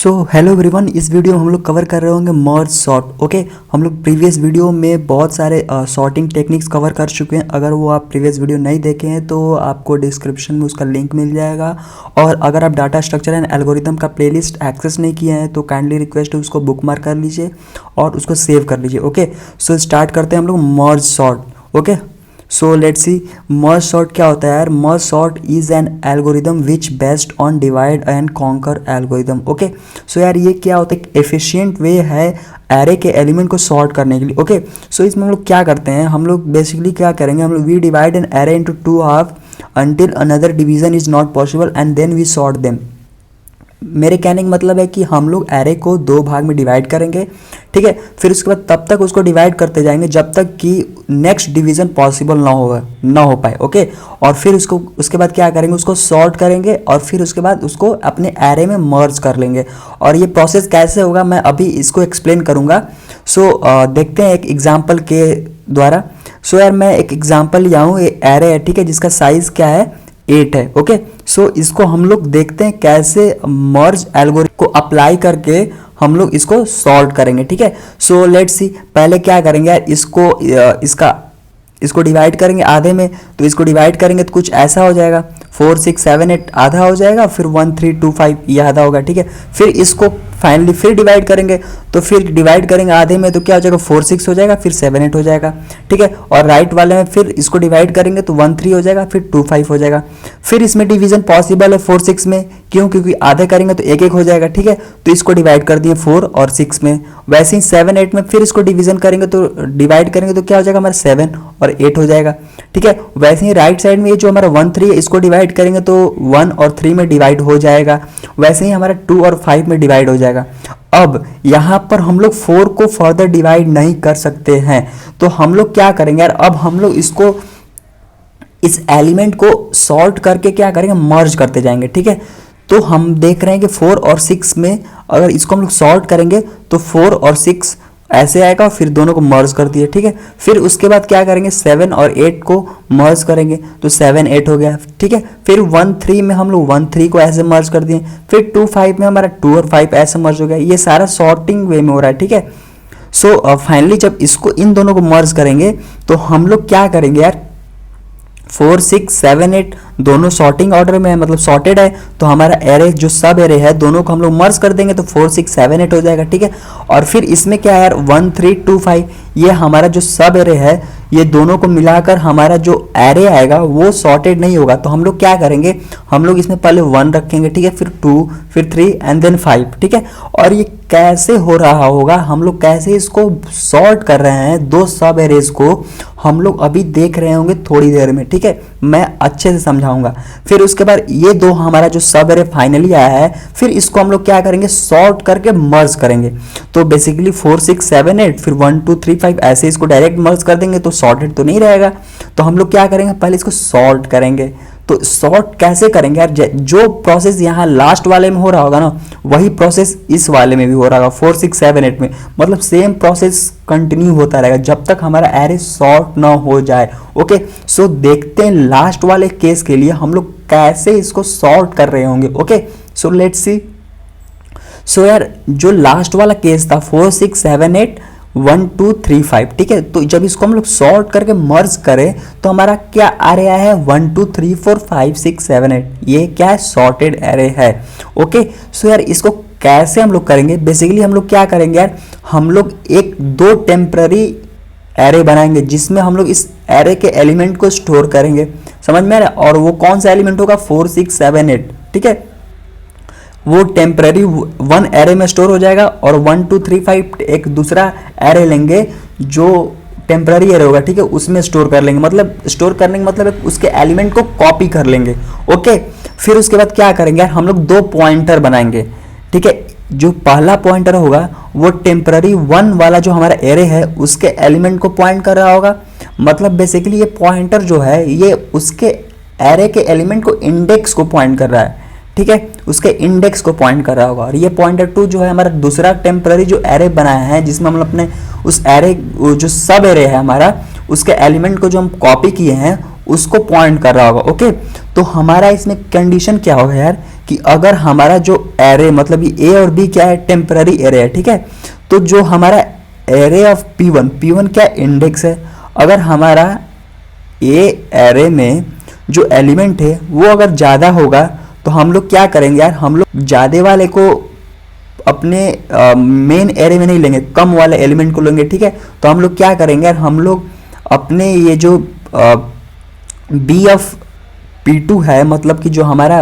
So hello everyone, इस video में हम लोग कवर कर रहे होंगे मर्ज सॉर्ट। ओके, हम लोग प्रीवियस वीडियो में बहुत सारे सॉर्टिंग टेक्निक्स कवर कर चुके हैं। अगर वो आप प्रीवियस वीडियो नहीं देखे हैं तो आपको डिस्क्रिप्शन में उसका लिंक मिल जाएगा। और अगर आप डाटा स्ट्रक्चर एंड एल्गोरिथम का प्लेलिस्ट एक्सेस नहीं किए हैं तो काइंडली रिक्वेस्ट है उसको बुक मार्क कर लीजिए और उसको सेव कर लीजिए। ओके, सो स्टार्ट करते हैं हम लोग merge sort. Okay, so let's see merge sort क्या होता है यार। Merge sort is an algorithm which based on divide and conquer algorithm. Okay, so यार ये क्या होता है, एफिशिएंट वे है एरे के एलिमेंट को सॉर्ट करने के लिए। ओके, सो इसमें हम लोग क्या करते हैं, हम लोग बेसिकली क्या करेंगे, हम लोग we divide an array into two half until another division is not possible and then we sort them। मेरे कहने का मतलब है कि हम लोग एरे को दो भाग में डिवाइड करेंगे, ठीक है। फिर उसके बाद तब तक उसको डिवाइड करते जाएंगे जब तक कि नेक्स्ट डिवीजन पॉसिबल ना हो पाए। ओके, और फिर उसके बाद क्या करेंगे, उसको सॉर्ट करेंगे और फिर उसके बाद उसको अपने एरे में मर्ज कर लेंगे। और ये प्रोसेस कैसे होगा मैं अभी इसको एक्सप्लेन करूँगा। सो देखते हैं एक एग्जाम्पल के द्वारा। सो यार मैं एक एग्जाम्पल लिया हूँ, एरे है, ठीक है, जिसका साइज क्या है 8 है। ओके, सो इसको हम लोग देखते हैं कैसे मर्ज एल्गोरिथम को अप्लाई करके हम लोग इसको सॉल्व करेंगे, ठीक है। सो लेट्स सी, पहले क्या करेंगे यार, इसको डिवाइड करेंगे आधे में। तो इसको डिवाइड करेंगे तो कुछ ऐसा हो जाएगा, 4 6 7 8 आधा हो जाएगा, फिर 1 3 2 5 ये आधा होगा, ठीक है। फिर इसको फाइनली फिर डिवाइड करेंगे, तो फिर डिवाइड करेंगे आधे में तो क्या हो जाएगा, 4 6 हो जाएगा, फिर 7 8 हो जाएगा, ठीक है। और राइट वाले में फिर इसको डिवाइड करेंगे तो 1 3 हो जाएगा, फिर 2 5 हो जाएगा। फिर इसमें डिवीजन पॉसिबल है 4 6 में, क्योंकि आधे करेंगे तो 1 1 हो जाएगा, ठीक है। तो इसको डिवाइड कर दिए 4 और 6 में। वैसे ही 7 8 में फिर इसको डिवीजन करेंगे तो डिवाइड करेंगे तो क्या हो जाएगा हमारा 7 और 8 हो जाएगा, ठीक है। वैसे ही राइट साइड में ये जो हमारा 1 3 है इसको डिवाइड करेंगे तो 1 और 3 में डिवाइड हो जाएगा। वैसे ही हमारा 2 और 5 में डिवाइड हो जाएगा। अब यहाँ पर हम लोग 4 को फर्दर डिवाइड नहीं कर सकते हैं, तो हम लोग क्या करेंगे यार, अब हम लोग इस एलिमेंट को सॉर्ट करके क्या करेंगे, मर्ज करते जाएंगे, ठीक है। तो हम देख रहे हैं कि 4 और 6 में अगर इसको हम लोग सॉर्ट करेंगे तो 4 और 6 ऐसे आएगा, फिर दोनों को मर्ज कर दिए, ठीक है। फिर उसके बाद क्या करेंगे, 7 और 8 को मर्ज करेंगे तो 7 8 हो गया, ठीक है। फिर 1 3 में हम लोग 1 3 को ऐसे मर्ज कर दिए, फिर 2 5 में हमारा 2 और 5 ऐसे मर्ज हो गया। ये सारा सॉर्टिंग वे में हो रहा है, ठीक है। सो फाइनली जब इसको इन दोनों को मर्ज करेंगे तो हम लोग क्या करेंगे यार, 4 6 7 8 दोनों सॉर्टिंग ऑर्डर में है, मतलब सॉर्टेड है। तो हमारा एरे जो सब एरे है दोनों को हम लोग मर्ज कर देंगे तो 4 6 7 8 हो जाएगा, ठीक है। और फिर इसमें क्या है यार, 1 3 2 5 ये हमारा जो सब एरे है, ये दोनों को मिलाकर हमारा जो एरे आएगा वो सॉर्टेड नहीं होगा। तो हम लोग क्या करेंगे, हम लोग इसमें पहले 1 रखेंगे, ठीक है, फिर 2 फिर 3 एंड देन 5, ठीक है। और ये कैसे हो रहा होगा, हम लोग कैसे इसको सॉर्ट कर रहे हैं दो सब एरेज को, हम लोग अभी देख रहे होंगे थोड़ी देर में, ठीक है। मैं अच्छे से समझाऊंगा। फिर उसके बाद ये दो हमारा जो सब एरे फाइनली आया है, फिर इसको हम लोग क्या करेंगे, सॉर्ट करके मर्ज करेंगे। तो बेसिकली 4 6 7 8 फिर 1 2 3 5 ऐसे इसको डायरेक्ट मर्ज कर देंगे तो सॉर्टेड तो नहीं रहेगा। तो हम लोग क्या करेंगे, पहले इसको सॉर्ट करेंगे। तो सॉर्ट कैसे करेंगे यार, जो प्रोसेस यहाँ लास्ट वाले में हो रहा होगा ना, वही प्रोसेस इस वाले में भी हो रहा होगा 4 6 7 8 में। मतलब सेम प्रोसेस कंटिन्यू होता रहेगा जब तक हमारा एरे सॉर्ट ना हो जाए। ओके, सो देखते हैं लास्ट वाले केस के लिए हम लोग कैसे इसको सॉर्ट कर रहे होंगे। ओके, सो लेट्स सी। सो यार जो लास्ट वाला केस था 4 6 7 8 1 2 3 5, ठीक है। तो जब इसको हम लोग सॉर्ट करके मर्ज करें तो हमारा क्या एरे आया है, 1 2 3 4 5 6 7 8, ये क्या है, सॉर्टेड एरे है। ओके, सो यार इसको कैसे हम लोग करेंगे, बेसिकली हम लोग क्या करेंगे यार, हम लोग एक दो टेम्पररी एरे बनाएंगे जिसमें हम लोग इस एरे के एलिमेंट को स्टोर करेंगे, समझ में आ रहा है। और वो कौन सा एलिमेंट होगा, 4 6 7 8, ठीक है। वो टेम्पररी 1 एरे में स्टोर हो जाएगा और 1 2 3 5 एक दूसरा एरे लेंगे जो टेम्पररी एरे होगा, ठीक है, उसमें स्टोर कर लेंगे। मतलब स्टोर करने का मतलब उसके एलिमेंट को कॉपी कर लेंगे। ओके, फिर उसके बाद क्या करेंगे, हम लोग दो पॉइंटर बनाएंगे, ठीक है। जो पहला पॉइंटर होगा वो टेम्पररी 1 वाला जो हमारा एरे है उसके एलिमेंट को पॉइंट कर रहा होगा। मतलब बेसिकली ये पॉइंटर जो है ये उसके एरे के एलिमेंट को इंडेक्स को पॉइंट कर रहा है, ठीक है, उसके इंडेक्स को पॉइंट कर रहा होगा। और ये पॉइंटर 2 जो है हमारा दूसरा टेम्पररी जो एरे बनाया है, जिसमें हम अपने उस एरे जो सब एरे है हमारा, उसके एलिमेंट को जो हम कॉपी किए हैं उसको पॉइंट कर रहा होगा। ओके, तो हमारा इसमें कंडीशन क्या होगा यार कि अगर हमारा जो एरे मतलब ये ए और बी क्या है, टेम्पररी एरे है, ठीक है। तो जो हमारा एरे ऑफ P1 क्या इंडेक्स है, अगर हमारा ए एरे में जो एलिमेंट है वो अगर ज़्यादा होगा तो हम लोग क्या करेंगे यार, हम लोग ज़्यादा वाले को अपने मेन एरे में नहीं लेंगे, कम वाले एलिमेंट को लेंगे, ठीक है। तो हम लोग क्या करेंगे यार, हम लोग अपने ये जो बी ऑफ P2 है, मतलब कि जो हमारा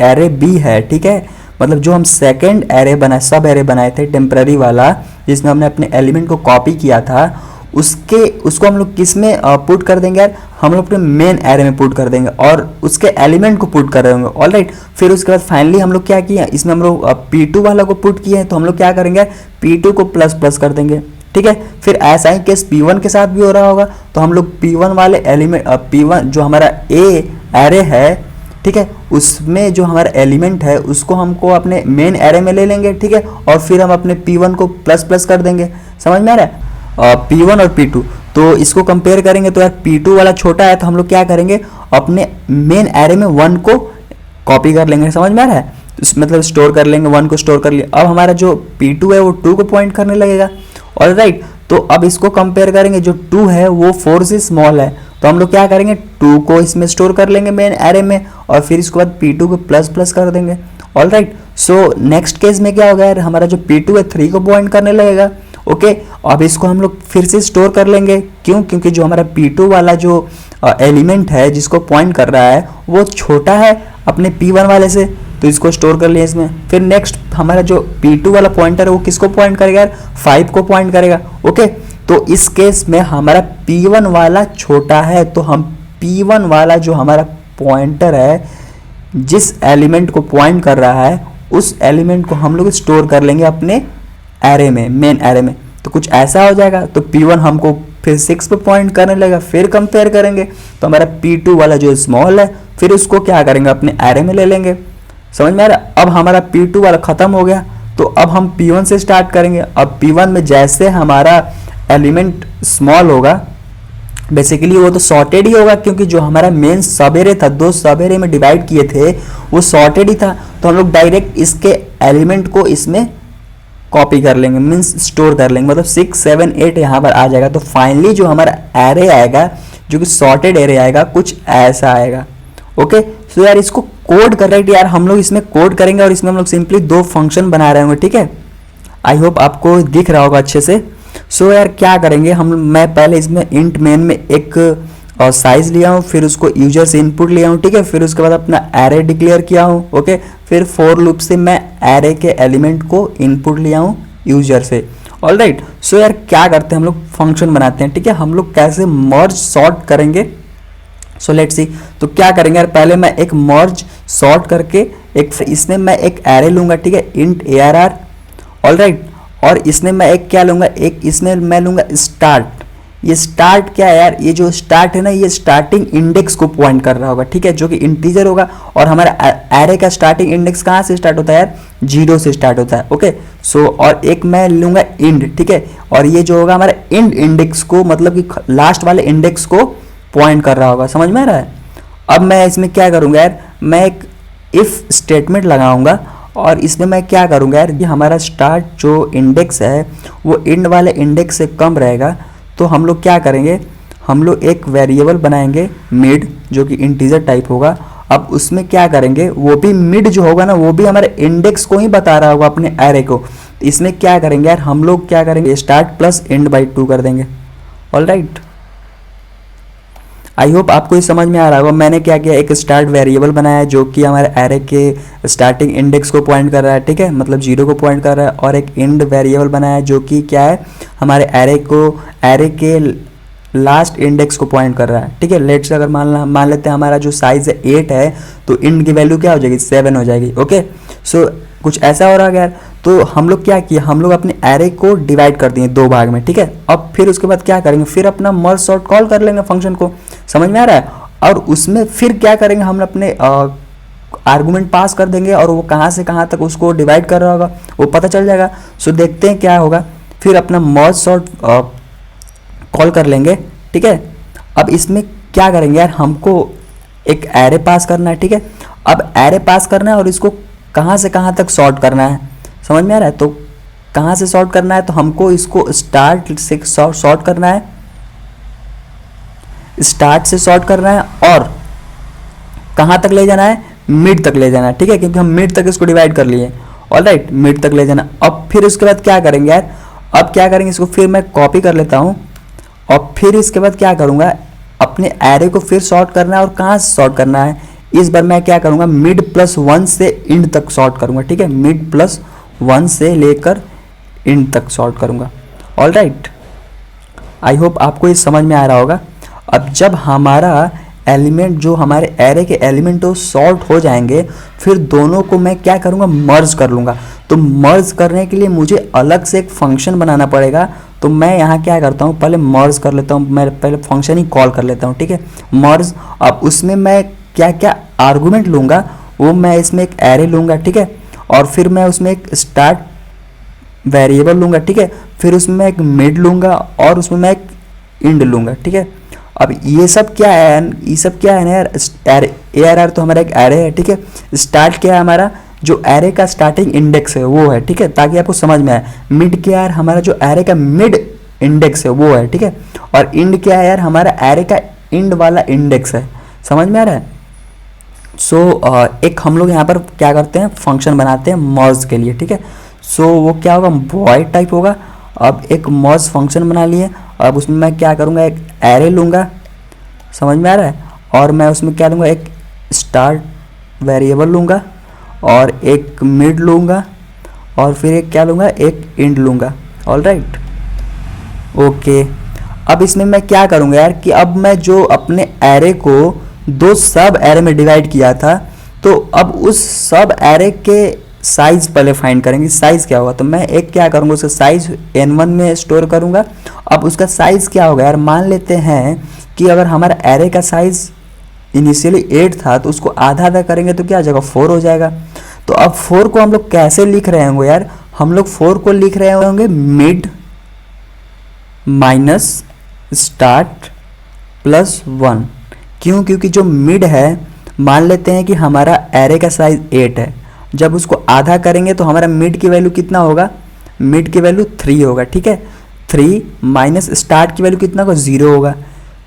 एरे बी है, ठीक है, मतलब जो हम सेकंड एरे बनाए, सब एरे बनाए थे टेम्पररी वाला, जिसमें हमने अपने एलिमेंट को कॉपी किया था, उसको हम लोग किस में पुट कर देंगे यार, हम लोग अपने मेन एरे में पुट कर देंगे और उसके एलिमेंट को पुट कर देंगे। ऑलराइट, फिर उसके बाद फाइनली हम लोग क्या किया, इसमें हम लोग P2 वाला को पुट किए हैं, तो हम लोग क्या करेंगे यार, P2 को प्लस प्लस कर देंगे, ठीक है। फिर ऐसा ही केस P1 के साथ भी हो रहा होगा, तो हम लोग P1 वाले एलिमेंट P1 जो हमारा ए एरे है, ठीक है, उसमें जो हमारा एलिमेंट है उसको हमको अपने मेन एरे में ले लेंगे, ठीक है, और फिर हम अपने P1 को प्लस प्लस कर देंगे। समझ में आ रहा है? P1 और P2, तो इसको कंपेयर करेंगे तो यार P2 वाला छोटा है, तो हम लोग क्या करेंगे, अपने मेन एरे में 1 को कॉपी कर लेंगे। समझ में आ रहा है? मतलब स्टोर कर लेंगे, 1 को स्टोर कर लिया। अब हमारा जो P2 है वो 2 को पॉइंट करने लगेगा। ऑलराइट, तो अब इसको कंपेयर करेंगे, जो 2 है वो 4 से स्मॉल है, तो हम लोग क्या करेंगे, 2 को इसमें स्टोर कर लेंगे मेन एरे में, और फिर इसके बाद P2 को प्लस प्लस कर देंगे। ऑलराइट, सो नेक्स्ट केस में क्या होगा यार, हमारा जो P2 है 3 को पॉइंट करने लगेगा। ओके, अब इसको हम लोग फिर से स्टोर कर लेंगे, क्यों, क्योंकि जो हमारा P2 वाला जो एलिमेंट है जिसको पॉइंट कर रहा है वो छोटा है अपने P1 वाले से, तो इसको स्टोर कर लिया इसमें। फिर नेक्स्ट हमारा जो P2 वाला पॉइंटर है वो किसको पॉइंट करेगा यार, 5 को पॉइंट करेगा। ओके, तो इस केस में हमारा P1 वाला छोटा है, तो हम P1 वाला जो हमारा पॉइंटर है जिस एलिमेंट को पॉइंट कर रहा है उस एलिमेंट को हम लोग स्टोर कर लेंगे अपने एरे में, मेन एरे में। तो कुछ ऐसा हो जाएगा, तो P1 हमको फिर 6 पे पॉइंट करने लगेगा। फिर कंपेयर करेंगे तो हमारा P2 वाला जो स्मॉल है, फिर उसको क्या करेंगे, अपने एरे में ले लेंगे। समझ में आ रहा? अब हमारा P2 वाला खत्म हो गया, तो अब हम P1 से स्टार्ट करेंगे। अब P1 में जैसे हमारा एलिमेंट स्मॉल होगा, बेसिकली वो तो सॉर्टेड ही होगा, क्योंकि जो हमारा मेन सब एरे था, 2 सब एरे में डिवाइड किए थे, वो सॉर्टेड ही था, तो हम लोग डायरेक्ट इसके एलिमेंट को इसमें कॉपी कर लेंगे, मीन्स स्टोर कर लेंगे, मतलब 6 7 8 यहाँ पर आ जाएगा। तो फाइनली जो हमारा एरे आएगा, जो कि सॉर्टेड एरे आएगा, कुछ ऐसा आएगा। ओके, सो यार इसको कोड कर रहे हैं यार, हम लोग इसमें कोड करेंगे और इसमें हम लोग सिंपली 2 फंक्शन बना रहे होंगे, ठीक है। आई होप आपको दिख रहा होगा अच्छे से। सो यार क्या करेंगे मैं पहले इसमें इंट मेन में एक साइज लिया हूँ, फिर उसको यूजर से इनपुट लिया हूँ, ठीक है। फिर उसके बाद अपना एरे डिक्लेयर किया हूँ। ओके, फिर फॉर लूप से मैं एरे के एलिमेंट को इनपुट लिया हूँ यूजर से। ऑलराइट, सो यार क्या करते हैं, हम लोग फंक्शन बनाते हैं, ठीक है। हम लोग कैसे मर्ज सॉर्ट करेंगे, सो लेट्स सी। तो क्या करेंगे यार, पहले मैं एक मर्ज सॉर्ट करके इसमें मैं एक एरे लूंगा, ठीक है, इंट ARR। ऑलराइट, और इसमें मैं एक क्या लूंगा, एक इसमें मैं लूंगा स्टार्ट। ये स्टार्ट क्या है यार, ये जो स्टार्ट है ना, ये स्टार्टिंग इंडेक्स को पॉइंट कर रहा होगा, ठीक है, जो कि इंटीजर होगा। और हमारा एरे का स्टार्टिंग इंडेक्स कहाँ से स्टार्ट होता है यार, 0 से स्टार्ट होता है। ओके, सो और एक मैं लूंगा इंड, ठीक है, और ये जो होगा हमारा इंड इंडेक्स को, मतलब कि लास्ट वाले इंडेक्स को पॉइंट कर रहा होगा। समझ में आ रहा है? अब मैं इसमें क्या करूंगा यार, मैं एक इफ स्टेटमेंट लगाऊंगा, और इसमें मैं क्या करूंगा यार, ये हमारा स्टार्ट जो इंडेक्स है वो इंड वाले इंडेक्स से कम रहेगा, तो हम लोग क्या करेंगे, हम लोग एक वेरिएबल बनाएंगे मिड, जो कि इंटीजर टाइप होगा। अब उसमें क्या करेंगे, वो भी मिड जो होगा ना, वो भी हमारे इंडेक्स को ही बता रहा होगा, अपने एरे को। इसमें क्या करेंगे यार, हम लोग क्या करेंगे, स्टार्ट प्लस इंड बाई 2 कर देंगे। ऑलराइट, आई होप आपको ये समझ में आ रहा होगा। मैंने क्या किया, एक स्टार्ट वेरिएबल बनाया जो कि हमारे एरे के स्टार्टिंग इंडेक्स को पॉइंट कर रहा है, ठीक है, मतलब 0 को पॉइंट कर रहा है। और एक इंड वेरिएबल बनाया जो कि क्या है, हमारे एरे के लास्ट इंडेक्स को पॉइंट कर रहा है, ठीक है। लेट्स अगर मान लेते हैं हमारा जो साइज है 8 है, तो इंड की वैल्यू क्या हो जाएगी, 7 हो जाएगी। ओके, सो कुछ ऐसा हो रहा है यार। तो हम लोग क्या किया, हम लोग अपने एरे को डिवाइड कर दिए 2 भाग में, ठीक है। अब फिर उसके बाद क्या करेंगे, फिर अपना मर्ज सॉर्ट कॉल कर लेंगे फंक्शन को। समझ में आ रहा है? और उसमें फिर क्या करेंगे, हम अपने आर्गुमेंट पास कर देंगे, और वो कहाँ से कहाँ तक उसको डिवाइड कर रहा होगा वो पता चल जाएगा। सो देखते हैं क्या होगा। फिर अपना मर्ज सॉर्ट कॉल कर लेंगे, ठीक है। अब इसमें क्या करेंगे यार, हमको एक एरे पास करना है, ठीक है। अब एरे पास करना है और इसको कहाँ से कहाँ तक सॉर्ट करना है, समझ में आ रहा है। तो कहाँ से सॉर्ट करना है, तो हमको इसको स्टार्ट से सॉर्ट करना है, स्टार्ट से सॉर्ट करना है और कहाँ तक ले जाना है, मिड तक ले जाना है, ठीक है, क्योंकि हम मिड तक इसको डिवाइड कर लिए। ऑलराइट, मिड तक ले जाना। अब फिर उसके बाद क्या करेंगे यार, अब क्या करेंगे, इसको फिर मैं कॉपी कर लेता हूँ और फिर इसके बाद क्या करूँगा, अपने एरे को फिर सॉर्ट करना है और कहाँ से सॉर्ट करना है, इस बार मैं क्या करूँगा, मिड प्लस 1 से इंड तक सॉर्ट करूँगा, ठीक है, मिड प्लस 1 से लेकर इंड तक सॉर्ट करूँगा। ऑलराइट, आई होप आपको ये समझ में आ रहा होगा। अब जब हमारा एलिमेंट, जो हमारे एरे के एलिमेंट वो सॉर्ट हो जाएंगे, फिर दोनों को मैं क्या करूँगा, मर्ज कर लूँगा। तो मर्ज करने के लिए मुझे अलग से एक फंक्शन बनाना पड़ेगा। तो मैं यहाँ क्या करता हूँ, पहले मर्ज कर लेता हूँ, मैं पहले फंक्शन ही कॉल कर लेता हूँ, ठीक है, मर्ज। अब उसमें मैं क्या क्या आर्गूमेंट लूँगा, वो मैं इसमें एक एरे लूँगा, ठीक है, और फिर मैं उसमें एक स्टार्ट वेरिएबल लूँगा, ठीक है, फिर उसमें मैं एक मिड लूँगा और उसमें मैं एक इंड लूँगा, ठीक है। अब ये सब क्या है, ये सब क्या है ना यार, ए आर आर तो हमारा एक एरे है, ठीक है। स्टार्ट क्या है, हमारा जो एरे का स्टार्टिंग इंडेक्स है वो है, ठीक है, ताकि आपको समझ में आए। मिड क्या है, हमारा जो एरे का मिड इंडेक्स है वो है, ठीक है। और इंड क्या है यार, हमारा एरे का इंड वाला इंडेक्स है, समझ में आ रहा है। सो एक हम लोग यहाँ पर क्या करते हैं, फंक्शन बनाते हैं मर्ज के लिए, ठीक है। सो वो क्या होगा, वॉइड टाइप होगा। अब एक मर्ज फंक्शन बना लिए, अब उसमें मैं क्या करूँगा, एक एरे लूँगा, समझ में आ रहा है, और मैं उसमें क्या लूँगा, एक स्टार्ट वेरिएबल लूँगा और एक मिड लूँगा और फिर एक क्या लूँगा, एक इंड लूँगा। Alright, okay. अब इसमें मैं क्या करूँगा यार, कि अब मैं जो अपने एरे को दो सब एरे में डिवाइड किया था, तो अब उस सब एरे के साइज पहले फाइंड करेंगे, साइज क्या होगा। तो मैं एक क्या करूँगा, उसका साइज n1 में स्टोर करूँगा। अब उसका साइज क्या होगा यार, मान लेते हैं कि अगर हमारा एरे का साइज इनिशियली 8 था, तो उसको आधा आधा करेंगे तो क्या हो जाएगा, 4 हो जाएगा। तो अब 4 को हम लोग कैसे लिख रहे होंगे यार, हम लोग 4 को लिख रहे होंगे मिड माइनस स्टार्ट प्लस 1। क्यों, क्योंकि जो मिड है, मान लेते हैं कि हमारा एरे का साइज 8 है, जब उसको आधा करेंगे तो हमारा मिड की वैल्यू कितना होगा, मिड की वैल्यू 3 होगा, ठीक है। 3 माइनस स्टार्ट की वैल्यू कितना होगा, 0 होगा।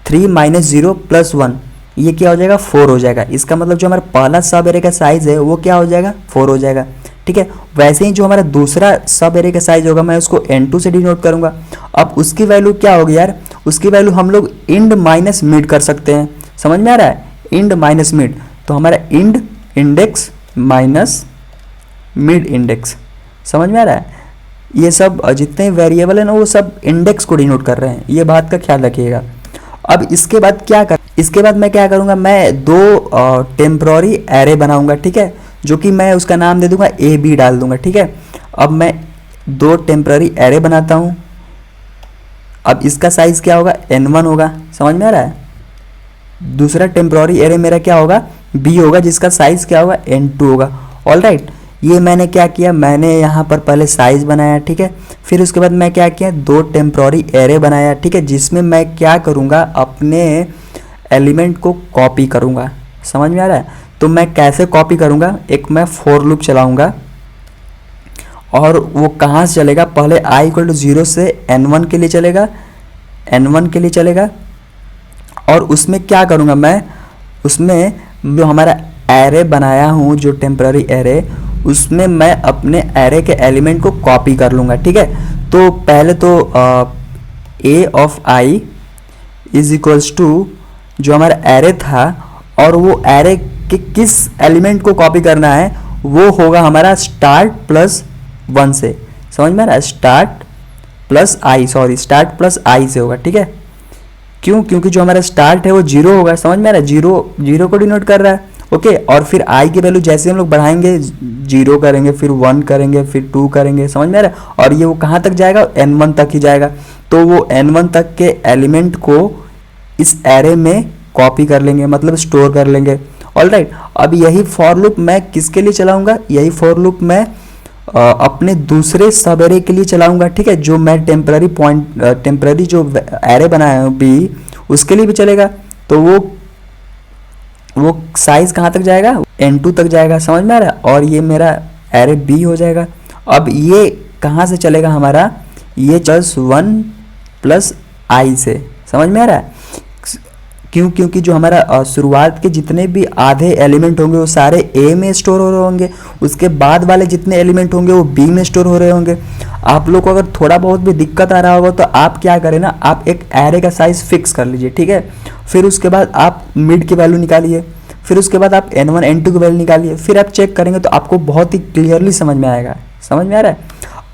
3 माइनस 0 प्लस 1, ये क्या हो जाएगा, 4 हो जाएगा। इसका मतलब जो हमारा पहला सब एरे का साइज है वो क्या हो जाएगा, 4 हो जाएगा, ठीक है। वैसे ही जो हमारा दूसरा सब एरे का साइज होगा, मैं उसको n2 से डिनोट करूंगा। अब उसकी वैल्यू क्या होगी यार, उसकी वैल्यू हम लोग इंड माइनस मिड कर सकते हैं, समझ में आ रहा है, इंड माइनस मिड। तो हमारा end index minus mid index, समझ में आ रहा है। ये सब जितने वेरिएबल है ना, वो सब इंडेक्स को डिनोट कर रहे हैं, ये बात का ख्याल रखिएगा। अब इसके बाद इसके बाद मैं क्या करूँगा, मैं दो टेम्प्ररी एरे बनाऊंगा, ठीक है, जो कि मैं उसका नाम दे दूंगा ए बी डाल दूंगा, ठीक है। अब मैं दो टेम्प्ररी एरे बनाता हूँ। अब इसका साइज क्या होगा, n1 होगा, समझ में आ रहा है। दूसरा टेम्प्ररी एरे मेरा क्या होगा, b होगा, जिसका साइज क्या होगा, n2 होगा। ऑलराइट, ये मैंने क्या किया, मैंने यहाँ पर पहले साइज बनाया, ठीक है। फिर उसके बाद मैं क्या किया, दो टेम्प्ररी एरे बनाया, ठीक है, जिसमें मैं क्या करूँगा, अपने एलिमेंट को कॉपी करूँगा, समझ में आ रहा है। तो मैं कैसे कॉपी करूँगा, एक मैं फॉर लूप चलाऊँगा और वो कहाँ से चलेगा, पहले i = 0 से n1 के लिए चलेगा, n1 के लिए चलेगा। और उसमें क्या करूँगा, मैं उसमें जो हमारा एरे बनाया हूँ, जो टेम्प्ररी एरे, उसमें मैं अपने एरे के एलिमेंट को कॉपी कर लूँगा, ठीक है। तो पहले तो a of i is equals to जो हमारा एरे था, और वो एरे के किस एलिमेंट को कॉपी करना है, वो होगा हमारा स्टार्ट प्लस 1 से, समझ में आ रहा है, स्टार्ट प्लस आई से होगा, ठीक है। क्यों, क्योंकि जो हमारा स्टार्ट है वो 0 होगा, समझ में आ रहा है, 0 को डिनोट कर रहा है, ओके। और फिर आई की वैल्यू जैसे हम लोग बढ़ाएंगे, 0 करेंगे, फिर 1 करेंगे, फिर 2 करेंगे, समझ में आ रहा है। और ये वो कहाँ तक जाएगा, n1 तक ही जाएगा। तो वो n1 तक के एलिमेंट को इस एरे में कॉपी कर लेंगे, मतलब स्टोर कर लेंगे। ऑलराइट, अब यही फॉर लूप मैं किसके लिए चलाऊंगा, यही फॉर लूप मैं अपने दूसरे सब एरे के लिए चलाऊंगा, ठीक है, जो मैं टेम्प्ररी जो एरे बनाया हूँ बी, उसके लिए भी चलेगा। तो वो साइज कहाँ तक जाएगा, n2 तक जाएगा, समझ में आ रहा है। और ये मेरा एरे बी हो जाएगा। अब ये कहाँ से चलेगा हमारा, ये +1 प्लस आई से, समझ में आ रहा है। क्योंकि जो हमारा शुरुआत के जितने भी आधे एलिमेंट होंगे वो सारे ए में स्टोर हो रहे होंगे, उसके बाद वाले जितने एलिमेंट होंगे वो बी में स्टोर हो रहे होंगे। आप लोग को अगर थोड़ा बहुत भी दिक्कत आ रहा होगा तो आप क्या करें ना, आप एक एरे का साइज फिक्स कर लीजिए, ठीक है। फिर उसके बाद आप मिड की वैल्यू निकालिए, फिर उसके बाद आप n1 n2 की वैल्यू निकालिए, फिर आप चेक करेंगे तो आपको बहुत ही क्लियरली समझ में आएगा। समझ में आ रहा है।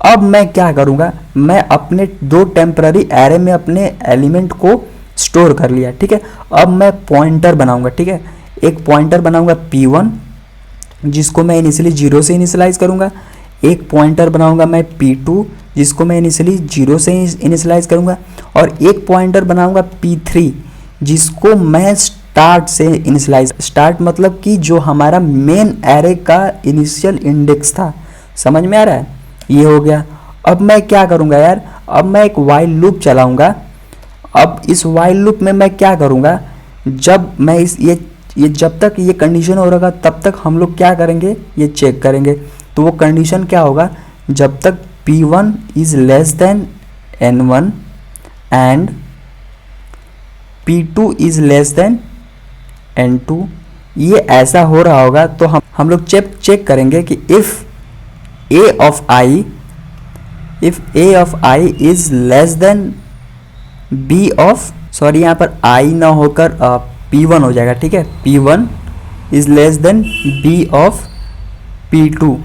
अब मैं क्या करूँगा, मैं अपने दो टेम्पररी एरे में अपने एलिमेंट को स्टोर कर लिया, ठीक है। अब मैं पॉइंटर बनाऊंगा, ठीक है। एक पॉइंटर बनाऊंगा P1 जिसको मैं इनिशियली 0 से इनिशियलाइज करूंगा। एक पॉइंटर बनाऊंगा मैं P2 जिसको मैं इनिशियली 0 से इनिशियलाइज करूंगा। और एक पॉइंटर बनाऊंगा P3 जिसको मैं स्टार्ट से इनिशियलाइज, स्टार्ट मतलब कि जो हमारा मेन एरे का इनिशियल इंडेक्स था। समझ में आ रहा है, ये हो गया। अब मैं क्या करूंगा यार, अब मैं एक वाइल लूप चलाऊंगा। अब इस वाइल लूप में मैं क्या करूंगा, जब मैं ये जब तक ये कंडीशन हो रहा तब तक हम लोग क्या करेंगे, ये चेक करेंगे। तो वो कंडीशन क्या होगा, जब तक P1 is less than N1 and P2 is less than N2, ये ऐसा हो रहा होगा तो हम लोग चेक करेंगे कि if A of I is less than B of, sorry यहाँ पर I ना होकर P1 हो जाएगा, ठीक है। P1 is less than B of P2।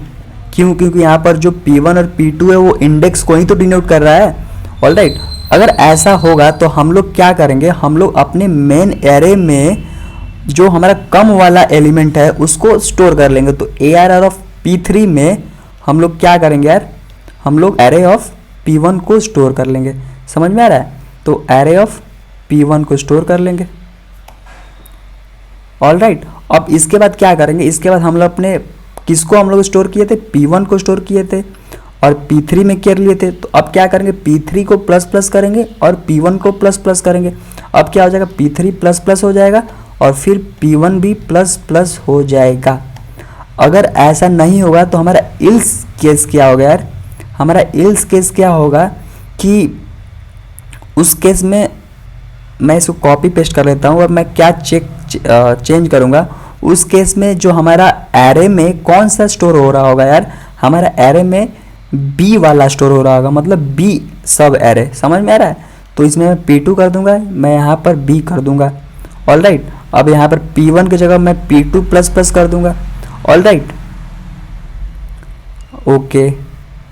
क्योंकि यहाँ पर जो P1 और P2 है वो इंडेक्स को ही तो डिनोट कर रहा है। ऑलराइट, अगर ऐसा होगा तो हम लोग क्या करेंगे, हम लोग अपने मेन एरे में जो हमारा कम वाला एलिमेंट है उसको स्टोर कर लेंगे। तो ARR ऑफ P3 में हम लोग क्या करेंगे यार, हम लोग एरे ऑफ P1 को स्टोर कर लेंगे। समझ में आ रहा है। तो एरे ऑफ P1 को स्टोर कर लेंगे। ऑलराइट, अब इसके बाद क्या करेंगे, इसके बाद हम लोग अपने किसको हम लोग स्टोर किए थे, P1 को स्टोर किए थे और P3 में कर लिए थे। तो अब क्या करेंगे, P3 को प्लस प्लस करेंगे और P1 को प्लस प्लस करेंगे। अब क्या हो जाएगा, P3 प्लस प्लस हो जाएगा और फिर P1 भी प्लस प्लस हो जाएगा। अगर ऐसा नहीं होगा तो हमारा इल्स केस क्या होगा यार, हमारा इल्स केस क्या होगा कि उस केस में मैं इसको कॉपी पेस्ट कर लेता हूँ। अब मैं क्या चेंज करूँगा, उस केस में जो हमारा एरे में कौन सा स्टोर हो रहा होगा यार, हमारा एरे में बी वाला स्टोर हो रहा होगा, मतलब बी सब एरे। समझ में आ रहा है। तो इसमें मैं P2 कर दूंगा, मैं यहाँ पर B कर दूंगा। ऑलराइट, अब यहाँ पर P1 की जगह मैं P2 प्लस प्लस कर दूंगा। Alright, okay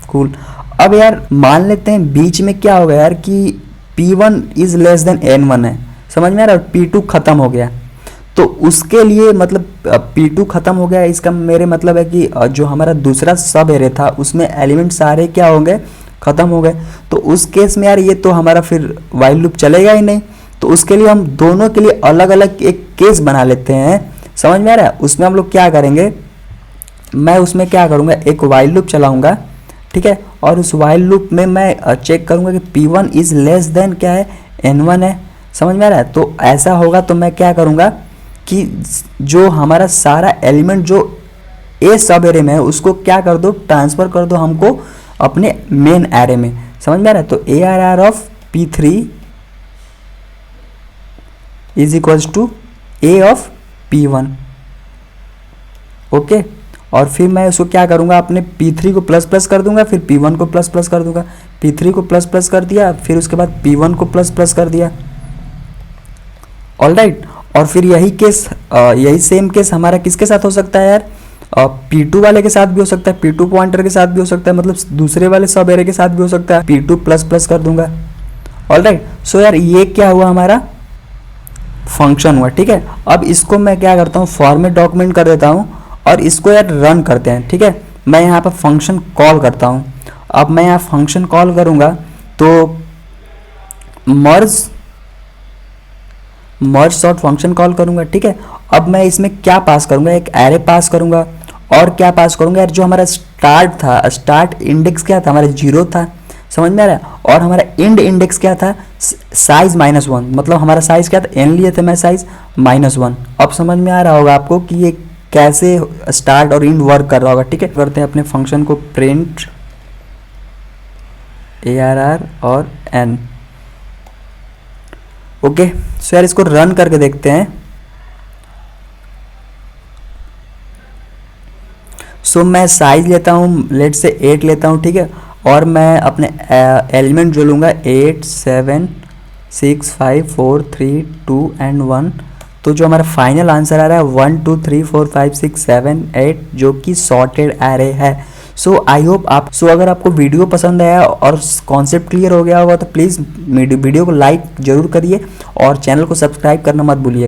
cool. अब यार मान लेते हैं बीच में क्या होगा यार कि P1 is less than N1 है। समझ में आ रहा है। P2 खत्म हो गया तो उसके लिए मतलब P2 खत्म हो गया, इसका मेरे मतलब है कि जो हमारा दूसरा सब एरे था उसमें एलिमेंट सारे क्या होंगे, खत्म हो गए। तो उस केस में यार ये तो हमारा फिर वाइल लूप चलेगा ही नहीं। तो उसके लिए हम दोनों के लिए अलग अलग एक केस बना लेते हैं। समझ में आ रहा है। उसमें हम लोग क्या करेंगे, मैं उसमें क्या करूँगा, एक वाइल लूप चलाऊँगा, ठीक है। और उस वाइल लूप में मैं चेक करूँगा कि P1 इज लेस देन क्या है, N1 है। समझ में आ रहा है। तो ऐसा होगा तो मैं क्या करूँगा कि जो हमारा सारा एलिमेंट जो ए सब एरे में है उसको क्या कर दो, ट्रांसफ़र कर दो हमको अपने मेन एरे में। समझ में आ रहा है। तो ARR of P3 is equals to A of P1। Okay, और फिर मैं उसको क्या करूँगा, अपने P3 को प्लस प्लस कर दूंगा, फिर P1 को प्लस प्लस कर दूंगा। P3 को प्लस प्लस कर दिया, फिर उसके बाद P1 को प्लस प्लस कर दिया। ऑलराइट, और फिर यही सेम केस हमारा किसके साथ हो सकता है यार, P2 वाले के साथ भी हो सकता है, P2 पॉइंटर के साथ भी हो सकता है, मतलब दूसरे वाले सब एरे के साथ भी हो सकता है। P2 प्लस प्लस कर दूंगा। ऑलराइट, सो यार ये क्या हुआ, हमारा फंक्शन हुआ, ठीक है। अब इसको मैं क्या करता हूँ, फॉर्मेट डॉक्यूमेंट कर देता हूँ और इसको यार रन करते हैं, ठीक है। मैं यहाँ पर फंक्शन कॉल करता हूँ। अब मैं यहाँ फंक्शन कॉल करूँगा तो मर्ज सॉर्ट फंक्शन कॉल करूँगा, ठीक है। अब मैं इसमें क्या पास करूँगा, एक एरे पास करूँगा और क्या पास करूँगा यार, जो हमारा स्टार्ट था, स्टार्ट इंडेक्स क्या था, हमारा 0 था। समझ में आ रहा है। और हमारा इंड इंडेक्स क्या था, साइज -1, मतलब हमारा साइज क्या था, n लिए थे मैं साइज -1। अब समझ में आ रहा होगा आपको कि ये कैसे स्टार्ट और इंड वर्क कर रहा होगा, ठीक है। करते हैं अपने फंक्शन को प्रिंट ARR और n। ओके, सो यार इसको रन करके देखते हैं। सो मैं साइज लेता हूँ, लेट से 8 लेता हूँ, ठीक है। और मैं अपने एलिमेंट जो लूँगा 8 7 6 5 4 3 2 एंड 1। तो जो हमारा फाइनल आंसर आ रहा है 1 2 3 4 5 6 7 8, जो कि सॉर्टेड एरे है। सो आई होप आप, अगर आपको वीडियो पसंद आया और कॉन्सेप्ट क्लियर हो गया होगा तो प्लीज़ वीडियो को लाइक जरूर करिए और चैनल को सब्सक्राइब करना मत भूलिए।